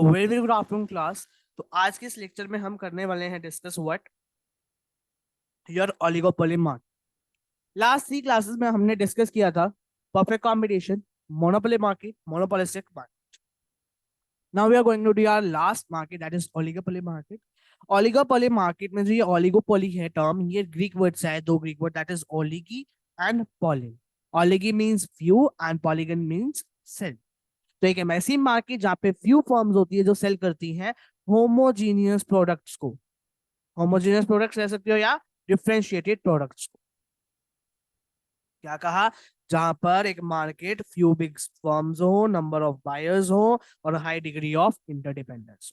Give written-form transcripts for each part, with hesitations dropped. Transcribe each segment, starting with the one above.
Very very good afternoon class. तो आज के इस लेक्चर में हम करने वाले हैं discuss what your oligopoly market. Last 3 classes में हमने डिस्कस किया था perfect competition, monopoly market, monopolistic market. Now we are going to do our last market, that is oligopoly market. Oligopoly market में जो ये ओलिगोपोली है टर्म, ये Greek word से है, दो Greek word, that is oligoi and poly. Oligoi means few and polygon means sell. तो एक ऐसी मार्केट जहाँ पे फ्यू फर्म्स होती है जो सेल करती हैं होमोजीनियस प्रोडक्ट्स को। होमोजीनियस प्रोडक्ट्स कह सकते हो या डिफरेंशिएटेड प्रोडक्ट्स को। क्या कहा? जहां पर एक मार्केट फ्यू बिग फर्म्स हो, नंबर ऑफ बायर्स हो और high degree of interdependence.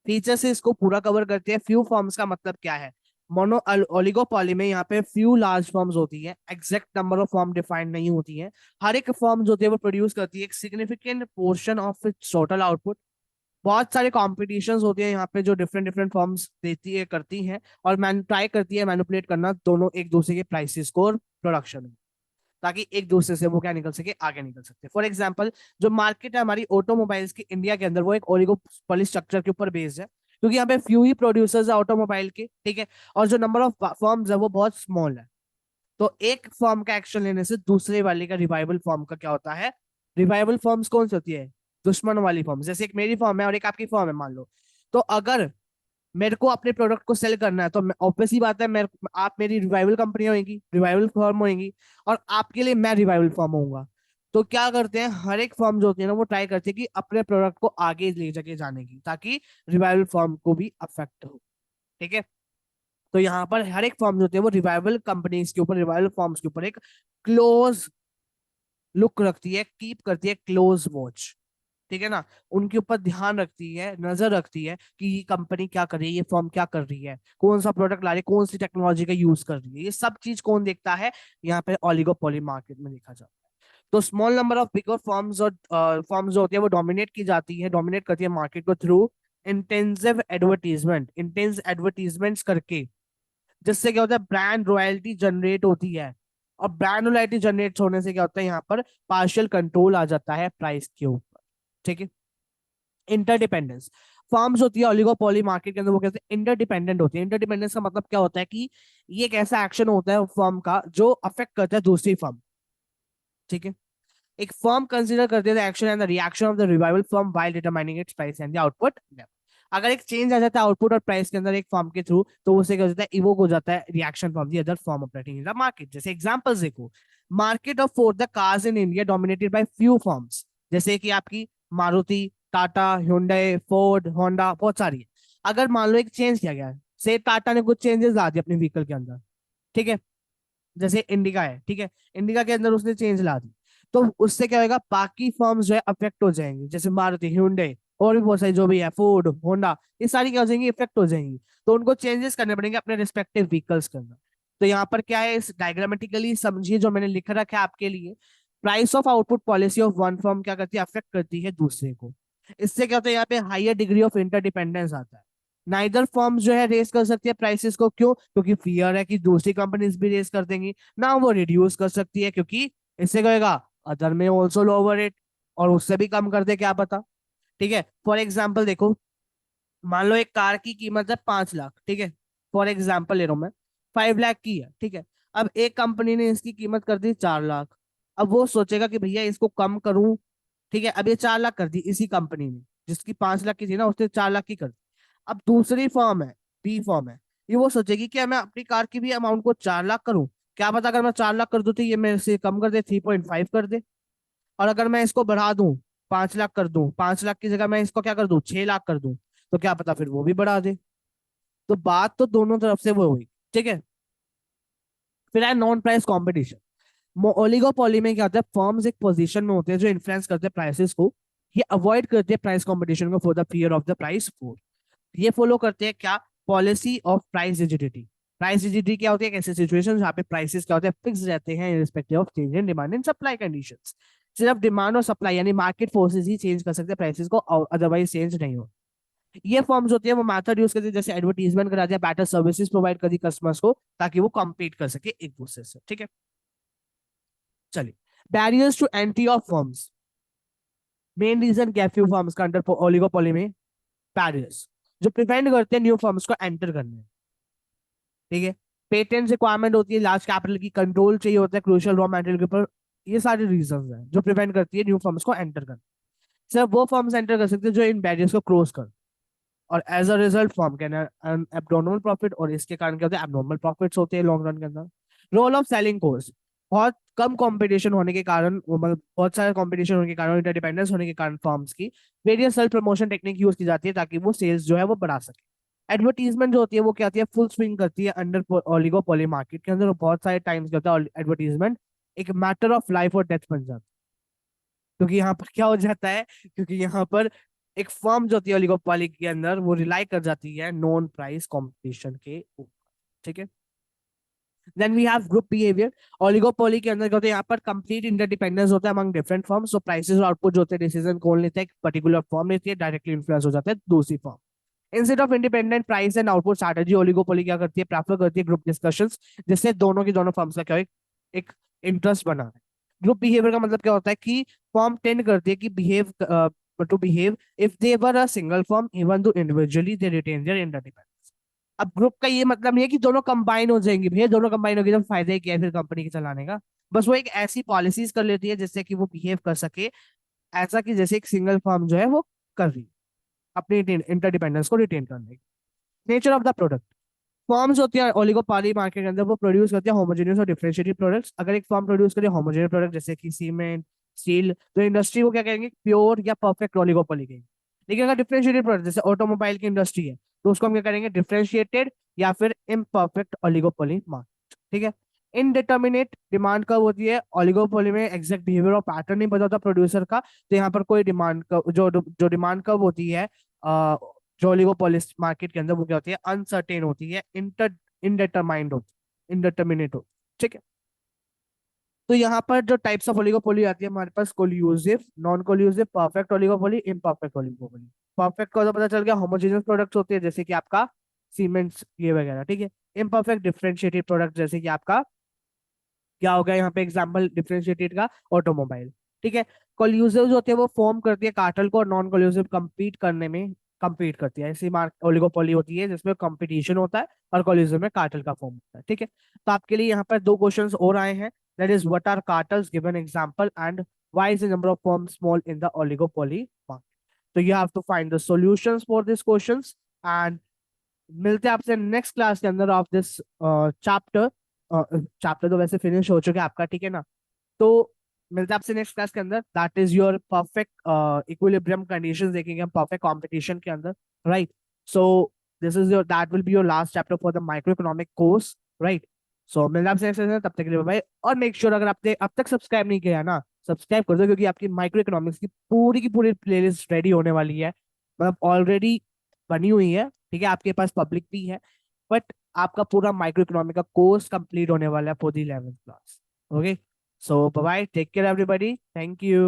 Feature से इसको पूरा कवर करते हैं। फ्यू फर्म्स का मतलब क्या है? मोनो ओलिगोपॉली में यहाँ पे फ्यू लार्ज फर्म्स होती है, exact number of firm defined नहीं होती है। हर एक फर्म जो होती है वो प्रोड्यूस करती है एक significant portion of its total output. बहुत सारे कॉम्पिटिशन्स होती है यहाँ पे जो डिफरेंट डिफरेंट फर्म्स देती है, करती हैं और ट्राई करती है मैनिपुलेट करना दोनों एक दूसरे के प्राइसेस को और प्रोडक्शन में, ताकि एक दूसरे से वो क्या निकल सके, आगे निकल सकते। फॉर एग्जाम्पल, जो मार्केट है हमारी ऑटोमोबाइल्स की इंडिया के अंदर, वो एक ओलिगोपोली स्ट्रक्चर के ऊपर बेस्ड है, क्योंकि यहाँ पे फ्यू ही प्रोड्यूसर्स है ऑटोमोबाइल के, ठीक है। और जो नंबर ऑफ फर्म्स है वो बहुत स्मॉल है। तो एक फर्म का एक्शन लेने से दूसरे वाले का रिवाइवल फर्म का क्या होता है? रिवाइवल फर्म्स कौन सी होती है? दुश्मन वाली फर्म। जैसे एक मेरी फर्म है और एक आपकी फर्म है, मान लो। तो अगर मेरे को अपने प्रोडक्ट को सेल करना है तो ऑब्वियस ही बात है, मेरे आप मेरी रिवाइवल कंपनी होगी, रिवाइवल फर्म होगी, और आपके लिए मैं रिवाइवल फर्म होऊंगा। तो क्या करते हैं, हर एक फर्म जो होती है ना वो ट्राई करती है कि अपने प्रोडक्ट को आगे ले जाके जाने की, ताकि रिवाइवल फर्म को भी अफेक्ट हो, ठीक है। तो यहाँ पर हर एक फर्म जो होती है वो रिवाइवल कंपनीज के ऊपर, रिवाइवल फर्म्स के ऊपर एक क्लोज लुक रखती है, कीप करती है क्लोज वॉच, ठीक है ना। उनके ऊपर ध्यान रखती है, नजर रखती है कि ये कंपनी क्या कर रही है, ये फर्म क्या कर रही है, कौन सा प्रोडक्ट ला रही है, कौन सी टेक्नोलॉजी का यूज कर रही है। ये सब चीज कौन देखता है? यहाँ पे ओलिगोपोली मार्केट में देखा जाता है। तो small number of bigger firms और फर्म्स जो होती है वो डोमिनेट की जाती है, डोमिनेट करती है मार्केट को through intensive advertisement, intense advertisements करके, जिससे क्या होता है, ब्रांड रॉयल्टी जनरेट होती है। और ब्रांड रॉयल्टी जनरेट होने से क्या होता है, यहाँ पर पार्शियल कंट्रोल आ जाता है प्राइस के ऊपर, ठीक है। इंटरडिपेंडेंस, फर्म्स होती है ओलिगोपोली मार्केट के अंदर, वो कहते हैं इंटरडिपेंडेंट होती है। इंटरडिपेंडेंस का मतलब क्या होता है कि ये एक ऐसा एक्शन होता है फर्म का जो अफेक्ट करता है दूसरी फर्म, ठीक है। एक फर्म कंसीडर करती है action and the reaction of the revival firm while determining it's price and the output level. अगर एक चेंज आ जाता है आउटपुट और प्राइस के अंदर एक फर्म के थ्रू, तो उसे क्या हो जाता है, इवोक हो जाता है reaction from the other firm operating in the market. जैसे एग्जांपल्स देखो, market of for the cars in India dominated by few firms, जैसे कि आपकी Maruti, Tata, hyundai, Ford, Honda, बहुत सारी है। अगर मान लो एक चेंज किया गया, से टाटा ने कुछ चेंजेस ला दिए अपने व्हीकल के अंदर, ठीक है। जैसे इंडिका है, ठीक है, इंडिका के अंदर उसने चेंज ला दी, तो उससे क्या होगा, बाकी फर्म्स जो है अफेक्ट हो जाएंगे, जैसे मारुति, hyundai और भी बहुत सारी जो भी है, फोर्ड, होंडा, ये सारी क्या हो जाएंगी, इफेक्ट हो जाएंगी। तो उनको चेंजेस करने पड़ेंगे अपने रिस्पेक्टिव व्हीकल्स के अंदर। तो यहाँ पर क्या है, इस डायग्रामेटिकली समझिए जो मैंने लिख रखा है आपके लिए। Price of output policy of one firm क्या करती है, अफेक्ट करती है दूसरे को। इससे क्या होता है, यहाँ पे हायर डिग्री ऑफ इंटरडिपेंडेंस आता है। नाइदर फर्म जो है रेस कर सकती है प्राइसेस को, क्यों? क्योंकि फियर है कि दूसरी कंपनीज भी रेस कर देंगी ना। वो रिड्यूस कर सकती है, क्योंकि इससे कहेगा अदर में ऑल्सो लोअर इट, और उससे भी कम कर दे, क्या पता, ठीक है। फॉर एग्जाम्पल देखो, मान लो एक कार की कीमत है 5 लाख, ठीक है। फॉर एग्जाम्पल ले रहा हूं मैं, 5 लाख की है, ठीक है। अब एक कंपनी ने इसकी कीमत कर दी 4 लाख। अब वो सोचेगा कि भैया इसको कम करूं, ठीक है। अब ये 4 लाख कर दी इसी कंपनी ने, जिसकी 5 लाख की थी ना, उसने 4 लाख की कर दी। अब दूसरी फर्म है, बी फर्म है, ये वो सोचेगी कि मैं अपनी कार की भी अमाउंट को 4 लाख करूं। क्या पता अगर मैं 4 लाख कर दूं तो ये मेरे से कम कर दे, 3.5 कर दे। और अगर मैं इसको बढ़ा दूं, 5 लाख कर दूं, 5 लाख की जगह मैं इसको क्या कर दूं, 6 लाख कर दूं, तो क्या पता फिर वो भी बढ़ा दे। तो बात तो दोनों तरफ से वो हुई, ठीक है। फिर है नॉन प्राइस कॉम्पिटिशन। ओलिगोपॉली में क्या होता है, फर्म्स एक पोजीशन में होते हैं जो इन्फ्लुएंस करते हैं प्राइसेस को। ये अवॉइड करते हैं प्राइस कंपटीशन को for the fear of the price four. ये फॉलो करते हैं क्या, policy of price rigidity. Price rigidity क्या होती है, ऐसे सिचुएशन जहाँ पे प्राइसेस क्या होते हैं, फिक्स रहते हैं respective of change in demand and supply conditions. सिर्फ डिमांड और सप्लाई यानी मार्केट फोर्सेस ही चेंज कर सकते हैं प्राइसेस को, अदरवाइज चेंज नहीं हो। ये फॉर्म्स होती है वो मेथड यूज करती है, जैसे एडवर्टीजमेंट करा दिया, बेटर सर्विसेज प्रोवाइड कर दी कस्टमर्स को, ताकि वो कम्पीट कर सके एक दूसरे से, ठीक है। चलिए, barriers to entry of firms. Main reason क्या है फ्यू फर्म्स का अंडर ओलिगोपोली में? बैरियर्स जो प्रिवेंट करते हैं न्यू फर्म्स को एंटर करने में, ठीक है। पेटेंट रिक्वायरमेंट होती है, लार्ज कैपिटल की कंट्रोल चाहिए होता है क्रूशियल रॉ मटेरियल के ऊपर। ये सारे रीजंस हैं जो प्रिवेंट करती है न्यू फर्म्स को एंटर करने। सिर्फ वो फर्म्स एंटर कर सकते हैं जो इन बैरियर्स को क्रॉस कर, और as a result firm can earn abnormal profit, और इसके कारण क्या होता है? एब्नॉर्मल प्रॉफिट्स होते हैं लॉन्ग रन के अंदर। रोल ऑफ सेलिंग कोर्स, बहुत कम कंपटीशन होने के कारण, मतलब बहुत सारे कंपटीशन होने के कारण, इंटरडिपेंडेंस होने के कारण फर्म्स की various self promotion technique use की जाती है ताकि वो सेल्स जो है वो बढ़ा सके। एडवर्टीजमेंट जो होती है वो क्या होती है? फुल स्विंग करती है अंडर ओलिगोपोली मार्केट के अंदर। बहुत सारे टाइम्स क्या होता है? एडवर्टीजमेंट एक मैटर ऑफ लाइफ और डेथ बन जाता है, क्योंकि यहाँ पर क्या हो जाता है? क्योंकि यहाँ पर एक फर्म जो होती है ओलिगोपोली के अंदर वो रिलाई कर जाती है नॉन प्राइस कंपटीशन के ऊपर, ठीक है। Then we have group behaviour. Oligopoly के अंदर क्या होता है? यहाँ पर कंप्लीट इंटरडिपेंडेंस होता है अमंग डिफरेंट फर्म्स। तो प्राइसेस और आउटपुट जो होते हैं डिसीजन कौन लेता है? एक पर्टिकुलर फर्म लेती है, डायरेक्टली इन्फ्लुएंस हो जाता है दूसरी firm. Instead of independent price and output strategy, oligopoly क्या करती है? प्रेफर करती है ग्रुप डिस्कशंस, जिससे दोनों की दोनों फर्म्स का क्या है? एक इंटरेस्ट बना है। ग्रुप बिहेवियर का मतलब क्या होता है कि फर्म टेंड करती है कि behave to behave if they were a single firm even though individually they retain their independence. अब ग्रुप का ये मतलब नहीं है कि दोनों कंबाइन हो जाएंगे, भैया दोनों कंबाइन होगी तो फायदा ही क्या है फिर कंपनी के चलाने का? बस वो एक ऐसी पॉलिसीज कर लेती है जिससे कि वो बिहेव कर सके ऐसा कि जैसे एक सिंगल फर्म जो है वो कर रही है, अपनी इंटरडिपेंडेंस को रिटेन करने की। Nature of the product, forms होती है ओलिगोपॉली मार्केट के अंदर, वो प्रोड्यूस करते हैं होमोजेनियस और डिफरेंशिएटेड प्रोडक्ट्स। अगर एक फॉर्म प्रोड्यूस करे होमोजेनियस प्रोडक्ट जैसे कि सीमेंट, स्टील, तो इंडस्ट्री को क्या कहेंगे? प्योर या परफेक्ट ओलिगोपॉली कहेंगे। लेकिन अगर डिफरेंशिएटेड प्रोडक्ट जैसे ऑटोमोबाइल की इंडस्ट्री है, तो उसको हम क्या करेंगे? डिफरेंशिएटेड या फिर इम्परफेक्ट ओलिगोपॉली मार्केट, ठीक है। इनडिटर्मिनेट डिमांड कब होती है? ओलिगोपॉली में एग्जैक्ट बिहेवियर और पैटर्न नहीं पता होता प्रोड्यूसर का, तो यहाँ पर कोई डिमांड जो जो डिमांड कब होती है जो ओलिगोपोलिस मार्केट के अंदर, वो क्या होती है? अनसर्टेन होती है, इनडिटरमाइंड होती, इनडिटर्मिनेट होती, ठीक है। तो यहाँ पर जो टाइप्स ऑफ ओलिगोपोली आती है हमारे पास, collusive, non collusive, perfect oligopoly, imperfect oligopoly. Perfect का तो पता चल गया, होमोजेनियस प्रोडक्ट्स होते हैं जैसे कि आपका सीमेंट्स ये वगैरह, ठीक है। इम्परफेक्ट डिफरेंशिएटेड प्रोडक्ट जैसे कि आपका क्या हो गया यहाँ पे एग्जाम्पल डिफरेंशिएटेड का? ऑटोमोबाइल, ठीक है। कोल्यूसिव जो होते हैं वो फॉर्म करती है कार्टेल को, और नॉन कोल्यूसिव compete करने में compete करती है। ऐसी मार्क ओलिगोपोली होती है जिसमें कंपटीशन होता है, और कोल्यूसिव में कार्टेल का फॉर्म होता है, ठीक है। तो आपके लिए यहाँ पर दो क्वेश्चंस और आए हैं, that is what are cartels, given example, and why is the number of form small in the oligopoly market. तो you have to find the solutions for this questions, and मिलते हैं आपसे नेक्स्ट क्लास के अंदर of this chapter. Chapter तो वैसे finish हो चुका है आपका, ठीक है ना? तो मिलते हैं आपसे नेक्स्ट क्लास के अंदर, that is your perfect equilibrium conditions देखेंगे हम परफेक्ट कंपटीशन के अंदर, right. So this is your, that will be your last chapter for the micro economic course, right. So मिलते हैं आपसे नेक्स्ट क्लास, तब तक के लिए बाय। और मेक श्योर अगर आपने अब तक सब्सक्राइब नहीं किया ना, सब्सक्राइब कर दो, क्योंकि आपकी माइक्रो इकोनॉमिक्स की पूरी प्लेलिस्ट रेडी होने वाली है, मतलब ऑलरेडी बनी हुई है, ठीक है। आपके पास पब्लिक भी है, बट आपका पूरा माइक्रो इकोनॉमिक का कोर्स कंप्लीट होने वाला है for the 11th class, okay. So bye bye. Take care, everybody. Thank you.